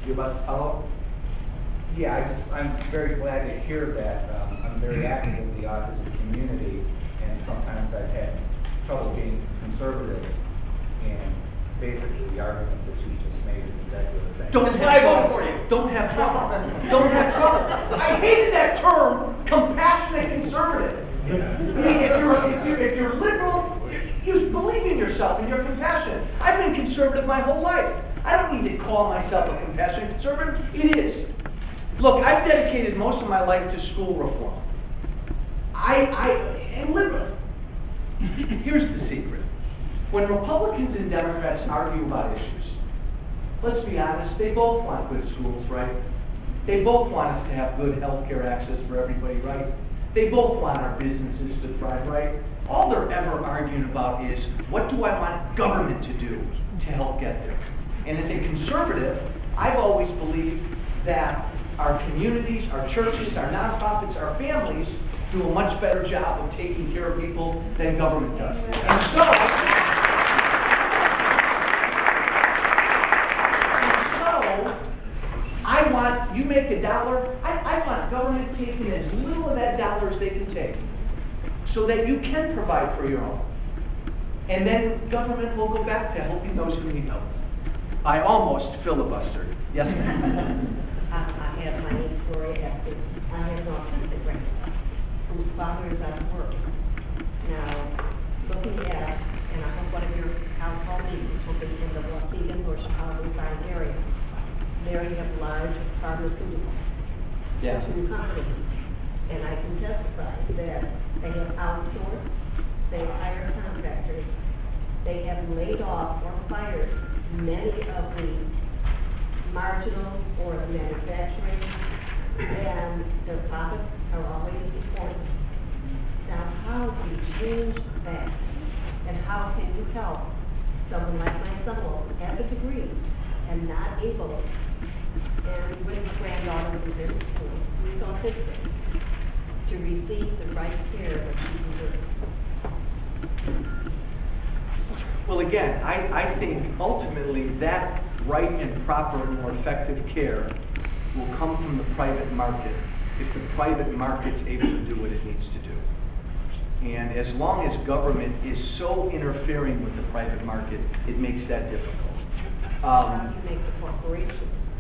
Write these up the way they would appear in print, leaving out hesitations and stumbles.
You about to follow? Yeah, I'm very glad to hear that. I'm very active in the autism community, and sometimes I've had trouble being conservative. And basically, the argument that you just made is exactly the same. That's why I voted for you. Don't have trouble. Don't have trouble. I hated that term, compassionate conservative. If you're liberal, you believe in yourself and you're compassionate. I've been conservative my whole life. I don't need to call myself a compassionate conservative. It is. Look, I've dedicated most of my life to school reform. I am liberal. Here's the secret. When Republicans and Democrats argue about issues, let's be honest, they both want good schools, right? They both want us to have good health care access for everybody, right? They both want our businesses to thrive, right? All they're ever arguing about is, what do I want government to do to help get there? And as a conservative, I've always believed that our communities, our churches, our nonprofits, our families do a much better job of taking care of people than government does. And so I want, you make $1, I want government taking as little of that dollar as they can take so that you can provide for your own. And then government will go back to helping those who need help. I almost filibustered. Yes, ma'am. My name is Gloria Espy. I have an autistic grandmother whose father is out of work. Now, looking at, and I hope one of your alcohol meetings will be in the Waukegan or Chicago side area. There you have large pharmaceutical two companies. And I can testify that they have outsourced, they have hired contractors, they have laid off or fired many of the marginal or the manufacturing, and their profits are always important. Now, how do you change that? And how can you help someone like my son-in-law who has a degree and not able, and with a granddaughter who's in school, who's autistic, to receive the right care that she deserves? Well, again, I think ultimately that right and proper and more effective care will come from the private market if the private market's able to do what it needs to do. And as long as government is so interfering with the private market, it makes that difficult. How do you make the corporations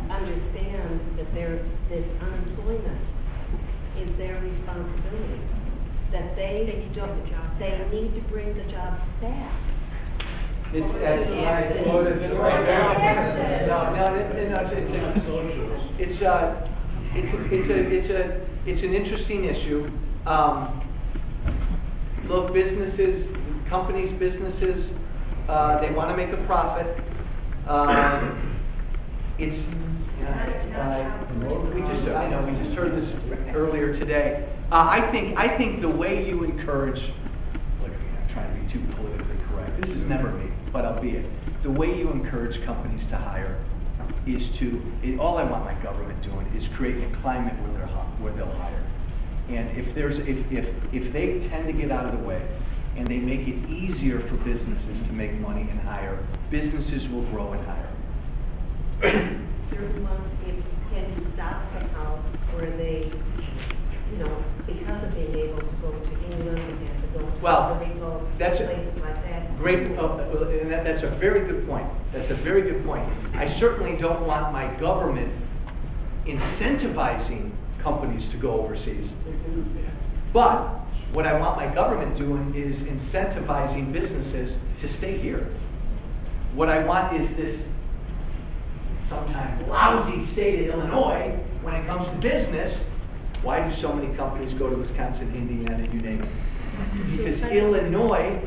understand that this unemployment is their responsibility, that they need to bring the jobs back? It's an interesting issue. Look, businesses, companies, businesses, they want to make a profit. We just heard this earlier today. I think the way you encourage, look, I'm not trying to be too politically correct. This is never me, but I'll be it. The way you encourage companies to hire is all I want my government doing is creating a climate where they'll hire. And if they tend to get out of the way and they make it easier for businesses to make money and hire, businesses will grow and hire. Certain ones, can you stop somehow where they, because of being able to go to England and to go to Puerto Rico, places like that? Great, and that's a very good point. That's a very good point. I certainly don't want my government incentivizing companies to go overseas. But what I want my government doing is incentivizing businesses to stay here. What I want is this sometimes lousy state of Illinois when it comes to business. Why do so many companies go to Wisconsin, Indiana, you name it? Because Illinois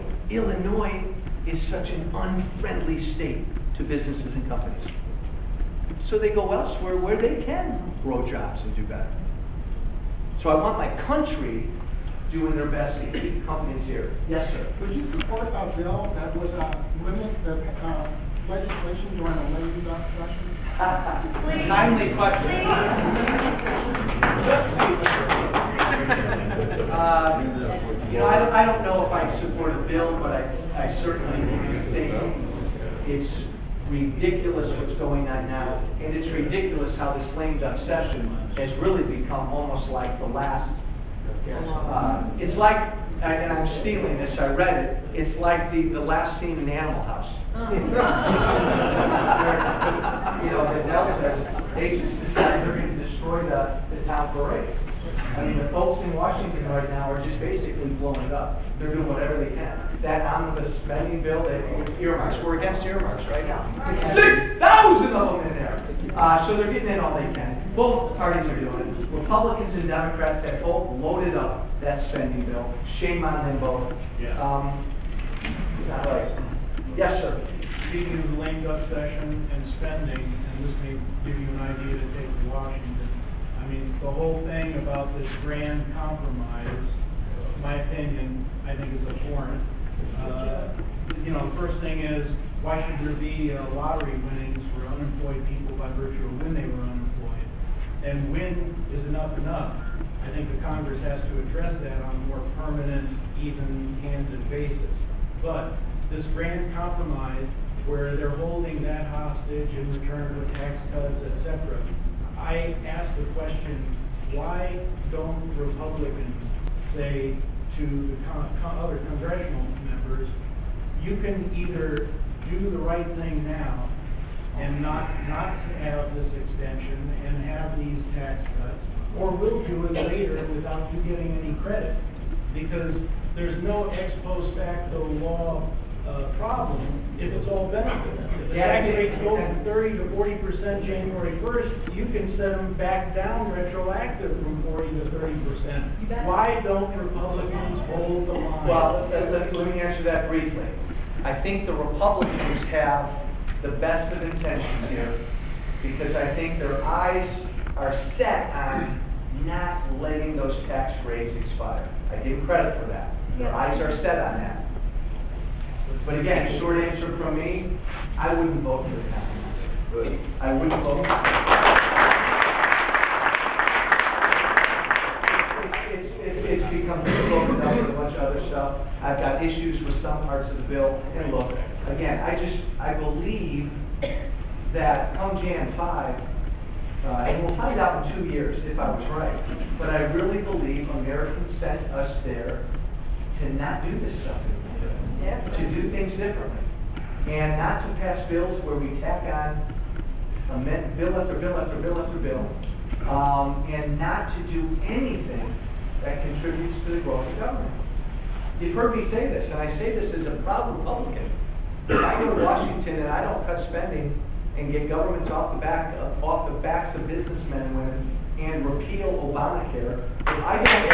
is such an unfriendly state to businesses and companies. So they go elsewhere where they can grow jobs and do better. So I want my country doing their best to keep companies here. Yes, sir. Would you support a bill that would limit the legislation during a lame duck session? Timely question. I don't know if I support a bill, but I certainly think it's ridiculous what's going on now, and it's ridiculous how this lame duck session has really become almost like the last, it's like, and I'm stealing this, I read it, it's like the last scene in Animal House. You know, the Delta agents decided they're going to destroy the town parade. I mean, the folks in Washington right now are just basically blowing it up. They're doing whatever they can. That omnibus spending bill, that earmarks, we're against earmarks, right? 6,000 of them in there. So they're getting in all they can. Both parties are doing it. Republicans and Democrats have both loaded up that spending bill. Shame on them both. It's not right. Yes, sir. Speaking of the lame duck session and spending, and this may give you an idea to take to Washington, I mean, the whole thing about this grand compromise, my opinion, I think is abhorrent. You know, the first thing is, why should there be lottery winnings for unemployed people by virtue of when they were unemployed? And when is enough? I think the Congress has to address that on a more permanent, even-handed basis. But this grand compromise, where they're holding that hostage in return for tax cuts, etc., I ask the question, why don't Republicans say to the other congressional members, you can either do the right thing now and not have this extension and have these tax cuts, or we'll do it later without you getting any credit. Because there's no ex post facto law problem if it's all benefit. If the tax rates go from 30 to 40% January 1st, you can set them back down retroactive from 40 to 30%. Why don't Republicans hold the line? Well, let me answer that briefly. I think the Republicans have the best of intentions here, because I think their eyes are set on not letting those tax rates expire. I give them credit for that. Their eyes are set on that. But again, short answer from me, I wouldn't vote for the compromise. I wouldn't vote for it. It's become loaded up with a bunch of other stuff. I've got issues with some parts of the bill. And look, again, I believe that come Jan 5, and we'll find out in 2 years if I was right, but I really believe Americans sent us there to not do this stuff anymore. To do things differently, and not to pass bills where we tack on bill after bill after bill after bill, and not to do anything that contributes to the growth of government. You've heard me say this, and I say this as a proud Republican. If I go to Washington and I don't cut spending and get governments off the backs of businessmen and women and repeal Obamacare, if I don't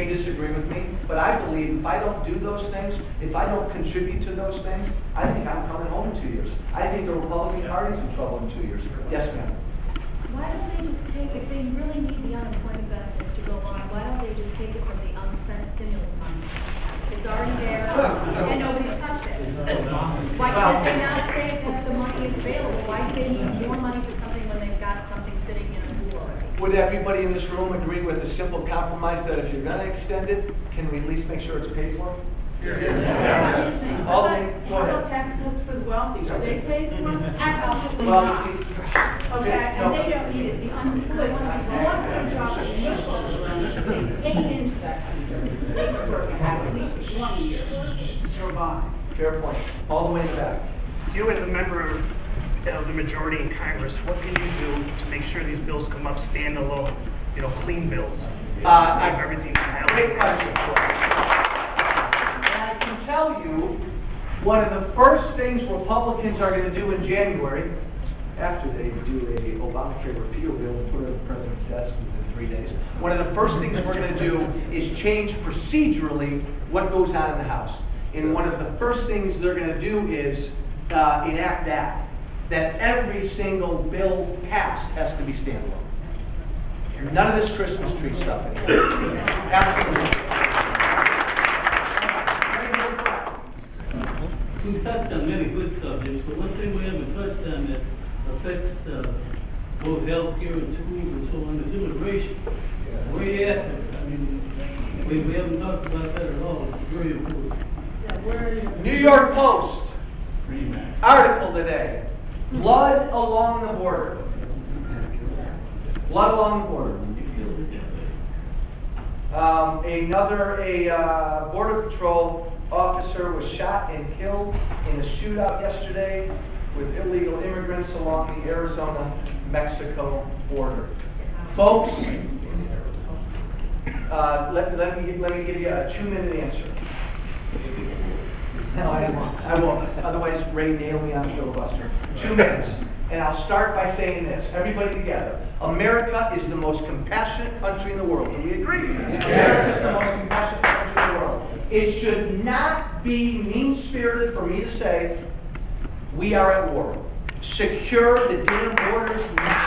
disagree with me, but I believe if I don't do those things, if I don't contribute to those things, I think I'm coming home in 2 years. I think the Republican Party's in trouble in 2 years. Yes, ma'am. Why don't they just take, if they really need the unemployment benefits to go on, why don't they just take it from the unspent stimulus money? It's already there, and nobody's touched it. Why can't they not say that the money is available? Why do they need more money for something when they've got something sitting in a pool already? Would everybody in this room agree with a simple compromise that if you're going to extend it, can we at least make sure it's paid for? Yeah. All the way, go How about ahead. tax cuts for the wealthy? Are they paid for? Absolutely Well, not. see, Okay, and they don't need it. The unemployed ones, lost their job in this program, they paid into that system. They deserve to have at least 1 year to survive. fair point. All the way in the back. You as a member of the majority in Congress, what can you do to make sure these bills come up standalone, clean bills? Save everything from hell. Great question. And I can tell you, one of the first things Republicans are going to do in January, after they do a Obamacare repeal bill and put it on the president's desk within 3 days, one of the first things we're going to do is change procedurally what goes on in the House. And one of the first things they're going to do is enact that every single bill passed has to be standalone. None of this Christmas tree stuff anymore. Absolutely. We've touched on many good subjects, but one thing we haven't touched on that affects both healthcare and schools and so on is immigration. Where you at? I mean, we We haven't talked about that at all. It's very important. New York Post article today. Blood along the border. Blood along the border. A Border Patrol officer was shot and killed in a shootout yesterday with illegal immigrants along the Arizona-Mexico border. Folks, let me give you a 2-minute answer. No, I won't. Otherwise, Ray nailed me on the filibuster. 2 minutes. And I'll start by saying this. Everybody together. America is the most compassionate country in the world. Do we agree? Yes. America is the most compassionate country in the world. It should not be mean-spirited for me to say we are at war. Secure the damn borders now.